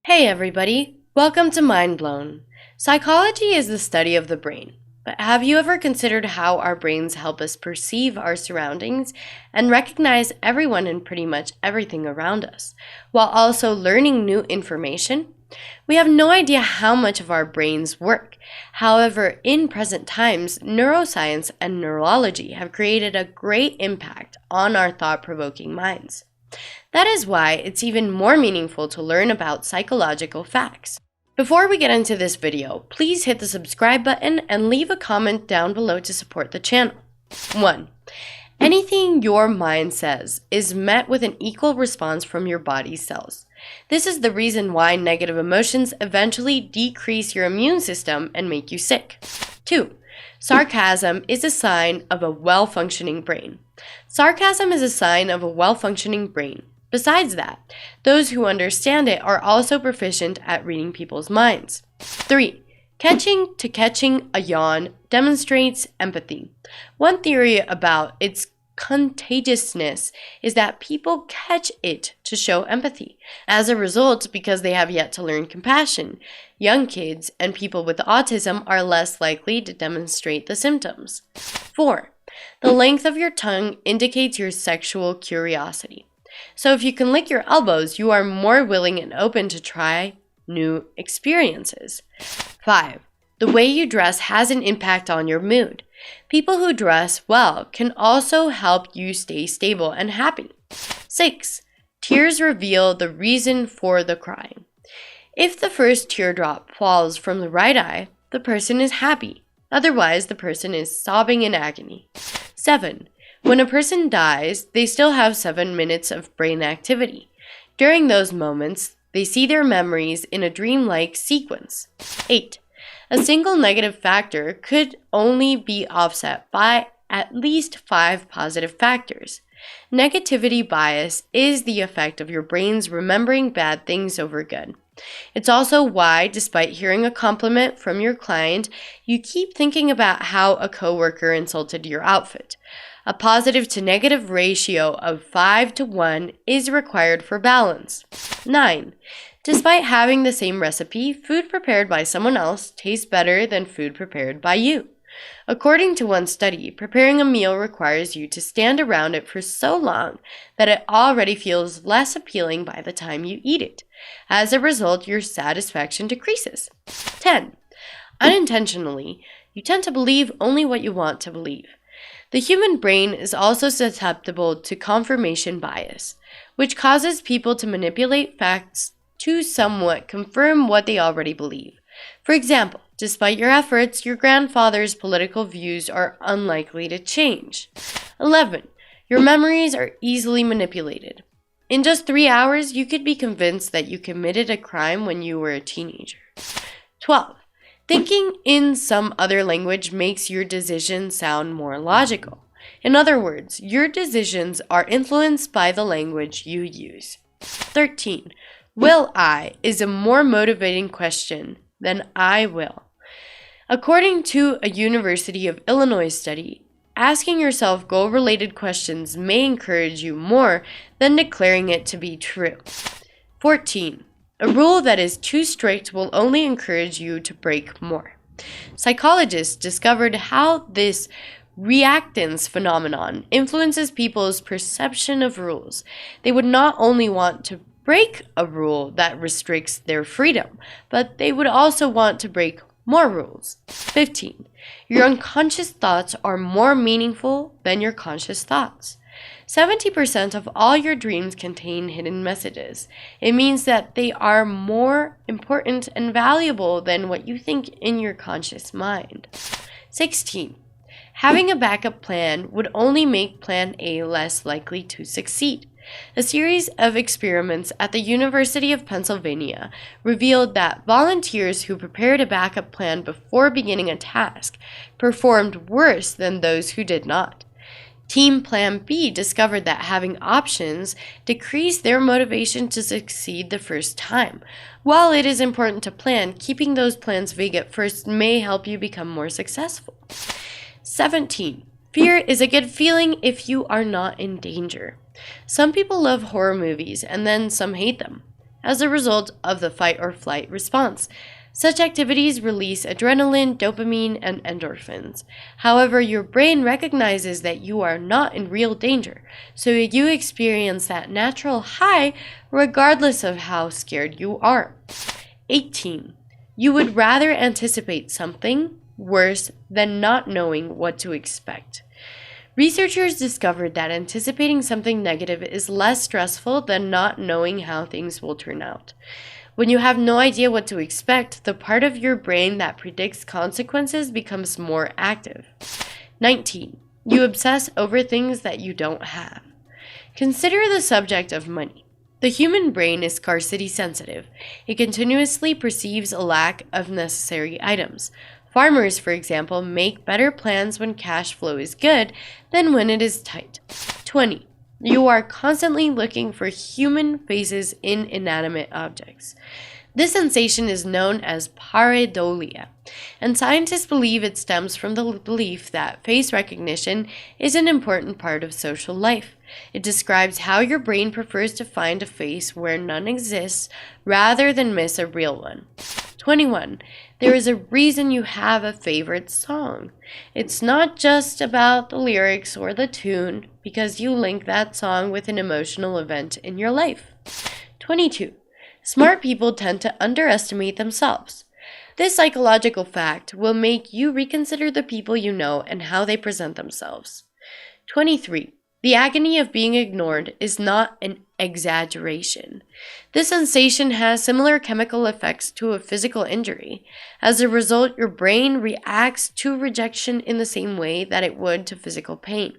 Hey everybody, welcome to Mind Blown. Psychology is the study of the brain, but have you ever considered how our brains help us perceive our surroundings and recognize everyone and pretty much everything around us, while also learning new information? We have no idea how much of our brains work. However, in present times, neuroscience and neurology have created a great impact on our thought-provoking minds. That is why it's even more meaningful to learn about psychological facts. Before we get into this video, please hit the subscribe button and leave a comment down below to support the channel. 1. Anything your mind says is met with an equal response from your body's cells. This is the reason why negative emotions eventually decrease your immune system and make you sick. 2. Sarcasm is a sign of a well-functioning brain. Sarcasm is a sign of a well-functioning brain. Besides that, those who understand it are also proficient at reading people's minds. 3. Catching a yawn demonstrates empathy. One theory about its contagiousness is that people catch it to show empathy. As a result, because they have yet to learn compassion, young kids and people with autism are less likely to demonstrate the symptoms. 4. The length of your tongue indicates your sexual curiosity. So if you can lick your elbows, you are more willing and open to try new experiences. 5. The way you dress has an impact on your mood. People who dress well can also help you stay stable and happy. 6. Tears reveal the reason for the crying. If the first teardrop falls from the right eye, the person is happy. Otherwise, the person is sobbing in agony. 7. When a person dies, they still have 7 minutes of brain activity. During those moments, they see their memories in a dreamlike sequence. 8. A single negative factor could only be offset by at least 5 positive factors. Negativity bias is the effect of your brain's remembering bad things over good. It's also why, despite hearing a compliment from your client, you keep thinking about how a coworker insulted your outfit. A positive to negative ratio of 5 to 1 is required for balance. 9. Despite having the same recipe, food prepared by someone else tastes better than food prepared by you. According to one study, preparing a meal requires you to stand around it for so long that it already feels less appealing by the time you eat it. As a result, your satisfaction decreases. 10. Unintentionally, you tend to believe only what you want to believe. The human brain is also susceptible to confirmation bias, which causes people to manipulate facts to somewhat confirm what they already believe. For example, despite your efforts, your grandfather's political views are unlikely to change. 11. Your memories are easily manipulated. In just 3 hours, you could be convinced that you committed a crime when you were a teenager. 12. Thinking in some other language makes your decision sound more logical. In other words, your decisions are influenced by the language you use. 13. Will I is a more motivating question than I will. According to a University of Illinois study, asking yourself goal-related questions may encourage you more than declaring it to be true. 14. A rule that is too strict will only encourage you to break more. Psychologists discovered how this reactance phenomenon influences people's perception of rules. They would not only want to break a rule that restricts their freedom, but they would also want to break more rules. 15. Your unconscious thoughts are more meaningful than your conscious thoughts. 70% of all your dreams contain hidden messages. It means that they are more important and valuable than what you think in your conscious mind. 16. Having a backup plan would only make plan A less likely to succeed. A series of experiments at the University of Pennsylvania revealed that volunteers who prepared a backup plan before beginning a task performed worse than those who did not. Team Plan B discovered that having options decreased their motivation to succeed the first time. While it is important to plan, keeping those plans vague at first may help you become more successful. 17. Fear is a good feeling if you are not in danger. Some people love horror movies and then some hate them. as a result of the fight or flight response. Such activities release adrenaline, dopamine, and endorphins. However, your brain recognizes that you are not in real danger, so you experience that natural high regardless of how scared you are. 18. You would rather anticipate something worse than not knowing what to expect. Researchers discovered that anticipating something negative is less stressful than not knowing how things will turn out. When you have no idea what to expect, the part of your brain that predicts consequences becomes more active. 19. You obsess over things that you don't have. Consider the subject of money. The human brain is scarcity sensitive. It continuously perceives a lack of necessary items. Farmers, for example, make better plans when cash flow is good than when it is tight. 20. You are constantly looking for human faces in inanimate objects. This sensation is known as pareidolia, and scientists believe it stems from the belief that face recognition is an important part of social life. It describes how your brain prefers to find a face where none exists rather than miss a real one. 21. There is a reason you have a favorite song. It's not just about the lyrics or the tune, because you link that song with an emotional event in your life. 22. Smart people tend to underestimate themselves. This psychological fact will make you reconsider the people you know and how they present themselves. 23. The agony of being ignored is not an exaggeration. This sensation has similar chemical effects to a physical injury. As a result, your brain reacts to rejection in the same way that it would to physical pain.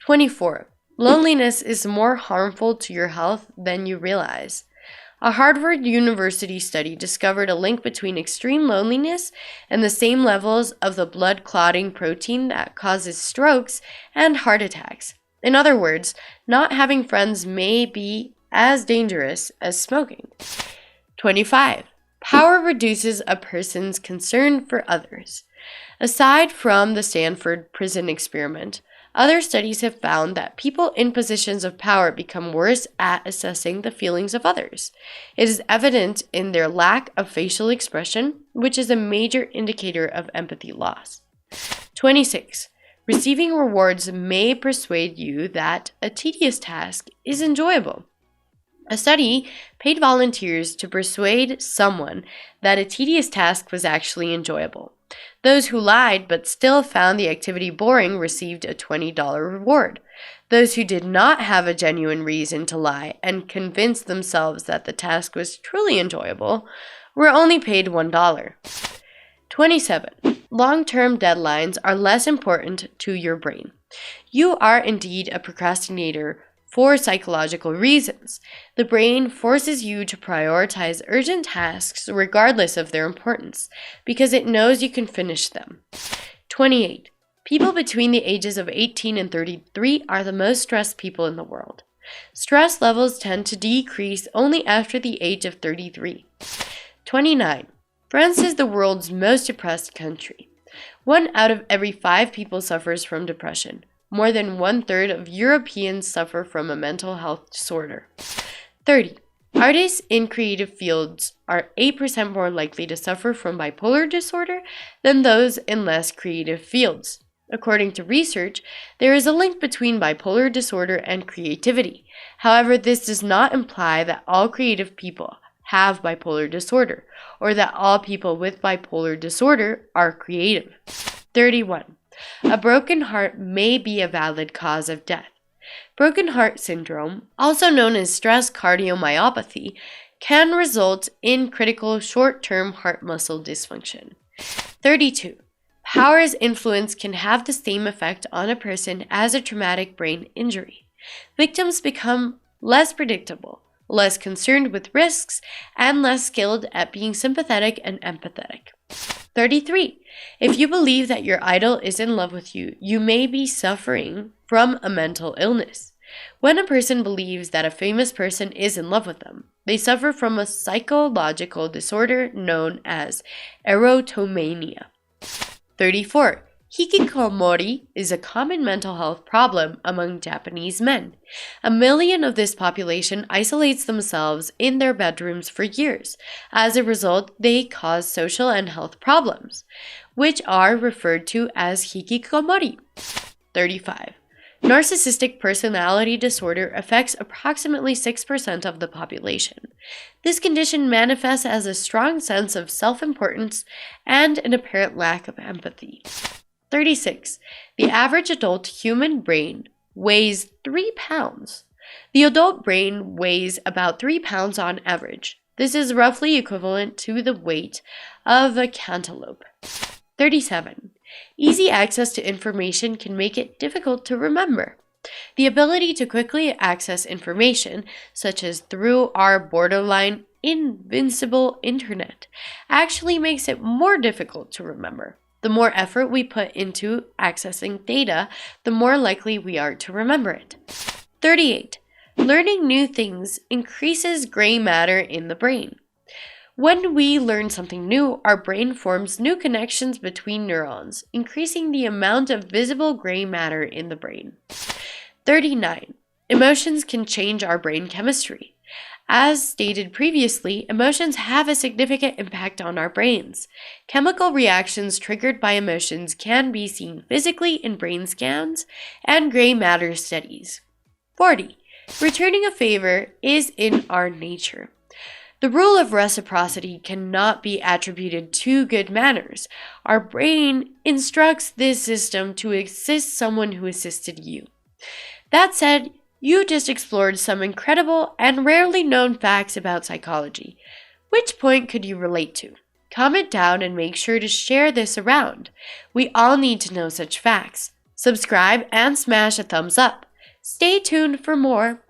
24. Loneliness is more harmful to your health than you realize. A Harvard University study discovered a link between extreme loneliness and the same levels of the blood clotting protein that causes strokes and heart attacks. In other words, not having friends may be as dangerous as smoking. 25. Power reduces a person's concern for others. Aside from the Stanford prison experiment, other studies have found that people in positions of power become worse at assessing the feelings of others. It is evident in their lack of facial expression, which is a major indicator of empathy loss. 26. Receiving rewards may persuade you that a tedious task is enjoyable. A study paid volunteers to persuade someone that a tedious task was actually enjoyable. Those who lied but still found the activity boring received a $20 reward. Those who did not have a genuine reason to lie and convinced themselves that the task was truly enjoyable were only paid $1. 27. Long-term deadlines are less important to your brain. You are indeed a procrastinator for psychological reasons. The brain forces you to prioritize urgent tasks regardless of their importance, because it knows you can finish them. 28. People between the ages of 18 and 33 are the most stressed people in the world. Stress levels tend to decrease only after the age of 33. 29. France is the world's most depressed country. 1 out of every 5 people suffers from depression. More than 1/3 of Europeans suffer from a mental health disorder. 30. Artists in creative fields are 8% more likely to suffer from bipolar disorder than those in less creative fields. According to research, there is a link between bipolar disorder and creativity. However, this does not imply that all creative people have bipolar disorder, or that all people with bipolar disorder are creative. 31. A broken heart may be a valid cause of death. Broken heart syndrome, also known as stress cardiomyopathy, can result in critical short-term heart muscle dysfunction. 32. Power's influence can have the same effect on a person as a traumatic brain injury. Victims become less predictable, less concerned with risks, and less skilled at being sympathetic and empathetic. 33. If you believe that your idol is in love with you, you may be suffering from a mental illness. When a person believes that a famous person is in love with them, they suffer from a psychological disorder known as erotomania. 34. Hikikomori is a common mental health problem among Japanese men. 1 million of this population isolates themselves in their bedrooms for years. As a result, they cause social and health problems, which are referred to as hikikomori. 35. Narcissistic personality disorder affects approximately 6% of the population. This condition manifests as a strong sense of self-importance and an apparent lack of empathy. 36. The average adult human brain weighs 3 pounds. The adult brain weighs about 3 pounds on average. This is roughly equivalent to the weight of a cantaloupe. 37. Easy access to information can make it difficult to remember. The ability to quickly access information, such as through our borderline invincible internet, actually makes it more difficult to remember. The more effort we put into accessing data, the more likely we are to remember it. 38. Learning new things increases gray matter in the brain. When we learn something new, our brain forms new connections between neurons, increasing the amount of visible gray matter in the brain. 39. Emotions can change our brain chemistry. As stated previously, emotions have a significant impact on our brains. Chemical reactions triggered by emotions can be seen physically in brain scans and gray matter studies. 40. Returning a favor is in our nature. The rule of reciprocity cannot be attributed to good manners. Our brain instructs this system to assist someone who assisted you. That said, you just explored some incredible and rarely known facts about psychology. Which point could you relate to? Comment down and make sure to share this around. We all need to know such facts. Subscribe and smash a thumbs up. Stay tuned for more.